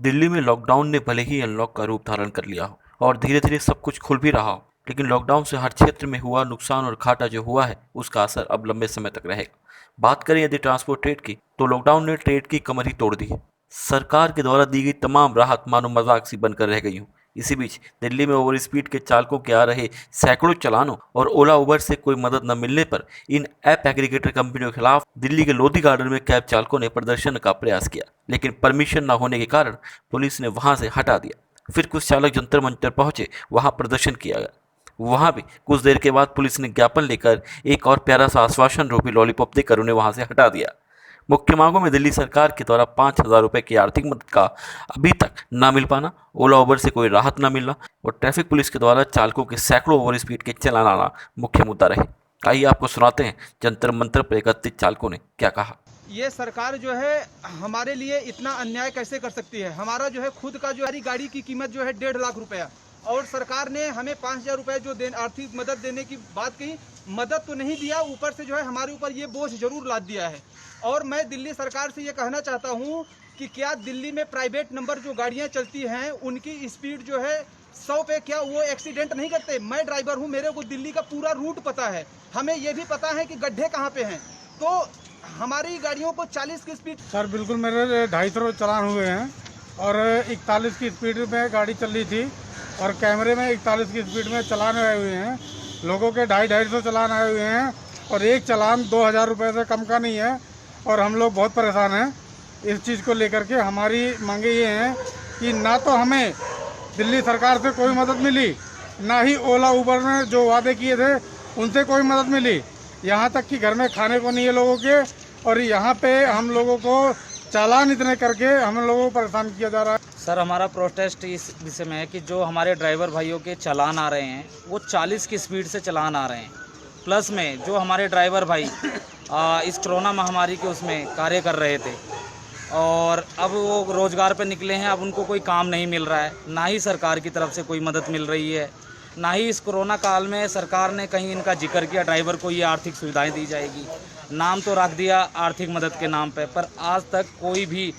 दिल्ली में लॉकडाउन ने भले ही अनलॉक का रूप धारण कर लिया हो और धीरे धीरे सब कुछ खुल भी रहा हो, लेकिन लॉकडाउन से हर क्षेत्र में हुआ नुकसान और घाटा जो हुआ है उसका असर अब लंबे समय तक रहेगा। बात करें यदि ट्रांसपोर्ट ट्रेड की, तो लॉकडाउन ने ट्रेड की कमर ही तोड़ दी है। सरकार के द्वारा दी गई तमाम राहत मानो मजाक सी बनकर रह गई हूँ। इसी बीच दिल्ली में ओवर स्पीड के चालकों के आ रहे सैकड़ों चालानों और ओला उबर से कोई मदद न मिलने पर इन ऐप एग्रीगेटर कंपनियों के खिलाफ दिल्ली के लोधी गार्डन में कैब चालकों ने प्रदर्शन का प्रयास किया, लेकिन परमिशन न होने के कारण पुलिस ने वहां से हटा दिया। फिर कुछ चालक जंतर मंतर पहुंचे, वहां प्रदर्शन किया गया। वहां भी कुछ देर के बाद पुलिस ने ज्ञापन लेकर एक और प्यारा सा आश्वासन रूपी लॉलीपॉप देकर उन्हें वहां से हटा दिया। मुख्य मांगों में दिल्ली सरकार के द्वारा 5,000 रुपए की आर्थिक मदद का अभी तक न मिल पाना, ओला उबर से कोई राहत न मिलना और ट्रैफिक पुलिस के द्वारा चालकों के सैकड़ों ओवर स्पीड के चालान आना मुख्य मुद्दा रहे। आइए आपको सुनाते हैं जंतर मंतर पर एकत्रित चालकों ने क्या कहा। ये सरकार जो है हमारे लिए इतना अन्याय कैसे कर सकती है। हमारा जो है खुद का जो है गाड़ी की कीमत जो है 1.5 लाख रुपया, और सरकार ने हमें 5,000 रुपये जो आर्थिक मदद देने की बात कही, मदद तो नहीं दिया, ऊपर से जो है हमारे ऊपर ये बोझ जरूर लाद दिया है। और मैं दिल्ली सरकार से ये कहना चाहता हूँ कि क्या दिल्ली में प्राइवेट नंबर जो गाड़ियाँ चलती हैं उनकी स्पीड जो है 100 पे, क्या वो एक्सीडेंट नहीं करते? मैं ड्राइवर हूँ, मेरे को दिल्ली का पूरा रूट पता है, हमें ये भी पता है कि गड्ढे कहाँ पे हैं। तो हमारी गाड़ियों को 40 की स्पीड। सर बिल्कुल, मेरे 250 चालान हुए हैं और 41 की स्पीड में गाड़ी चल रही थी और कैमरे में 41 की स्पीड में चालान आए हुए हैं। लोगों के 250 चालान आए हुए हैं और एक चालान 2,000 रुपये से कम का नहीं है और हम लोग बहुत परेशान हैं इस चीज़ को लेकर के। हमारी मांगे ये हैं कि ना तो हमें दिल्ली सरकार से कोई मदद मिली, ना ही ओला उबर ने जो वादे किए थे उनसे कोई मदद मिली। यहाँ तक कि घर में खाने को नहीं है लोगों के, और यहाँ पे हम लोगों को चालान इतने करके हम लोगों को परेशान किया जा रहा है। सर हमारा प्रोटेस्ट इस विषय में है कि जो हमारे ड्राइवर भाइयों के चालान आ रहे हैं वो 40 की स्पीड से चालान आ रहे हैं। प्लस में जो हमारे ड्राइवर भाई इस कोरोना महामारी के उसमें कार्य कर रहे थे और अब वो रोज़गार पर निकले हैं, अब उनको कोई काम नहीं मिल रहा है, ना ही सरकार की तरफ से कोई मदद मिल रही है, ना ही इस कोरोना काल में सरकार ने कहीं इनका जिक्र किया ड्राइवर को ये आर्थिक सुविधाएं दी जाएगी। नाम तो रख दिया आर्थिक मदद के नाम पर आज तक कोई भी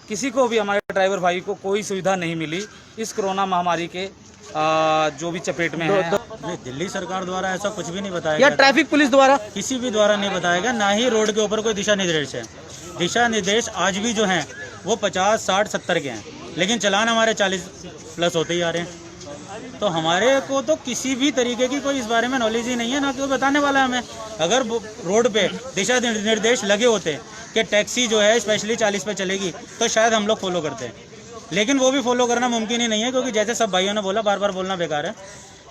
किसी को भी हमारे ड्राइवर भाई को कोई सुविधा नहीं मिली इस कोरोना महामारी के जो भी चपेट में है। नहीं, दिल्ली सरकार द्वारा ऐसा कुछ भी नहीं बताया या गया, ट्रैफिक पुलिस द्वारा किसी भी द्वारा नहीं बताया गया, ना ही रोड के ऊपर कोई दिशा निर्देश है। दिशा निर्देश आज भी जो हैं वो 50, 60, 70 के हैं, लेकिन चालान हमारे 40 प्लस होते ही आ रहे हैं। तो हमारे को तो किसी भी तरीके की कोई इस बारे में नॉलेज ही नहीं है, ना कोई बताने वाला है हमें। अगर रोड पे दिशा निर्देश लगे होते कि टैक्सी जो है स्पेशली 40 पे चलेगी तो शायद हम लोग फॉलो करते हैं, लेकिन वो भी फॉलो करना मुमकिन ही नहीं है, क्योंकि जैसे सब भाइयों ने बोला, बार बार बोलना बेकार है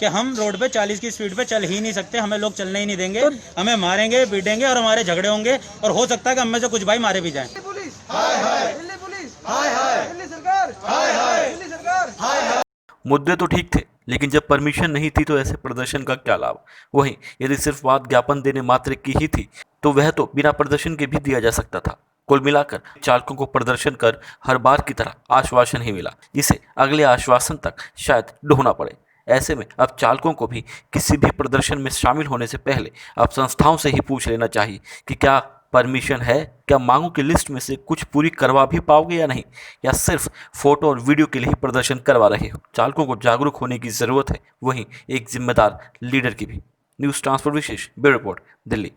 कि हम रोड पे 40 की स्पीड पे चल ही नहीं सकते, हमें लोग चलने ही नहीं देंगे, हमें मारेंगे, पीटेंगे और हमारे झगड़े होंगे और हो सकता है कि हम में से कुछ भाई मारे भी जाएं। पुलिस हाय हाय, दिल्ली पुलिस हाय हाय, दिल्ली सरकार हाय हाय, दिल्ली सरकार हाय हाय। मुद्दे तो ठीक थे, लेकिन जब परमिशन नहीं थी तो ऐसे प्रदर्शन का क्या लाभ। वहीं यदि सिर्फ बात ज्ञापन देने मात्र की ही थी तो वह तो बिना प्रदर्शन के भी दिया जा सकता था। कुल मिलाकर चालकों को प्रदर्शन कर हर बार की तरह आश्वासन ही मिला, जिसे अगले आश्वासन तक शायद ढूंढना पड़े। ऐसे में अब चालकों को भी किसी भी प्रदर्शन में शामिल होने से पहले अब संस्थाओं से ही पूछ लेना चाहिए कि क्या परमिशन है, क्या मांगों की लिस्ट में से कुछ पूरी करवा भी पाओगे या नहीं, या सिर्फ फोटो और वीडियो के लिए ही प्रदर्शन करवा रहे हो। चालकों को जागरूक होने की ज़रूरत है, वहीं एक जिम्मेदार लीडर की भी। न्यूज़ ट्रांसफर विशेष ब्यूरो रिपोर्ट, दिल्ली।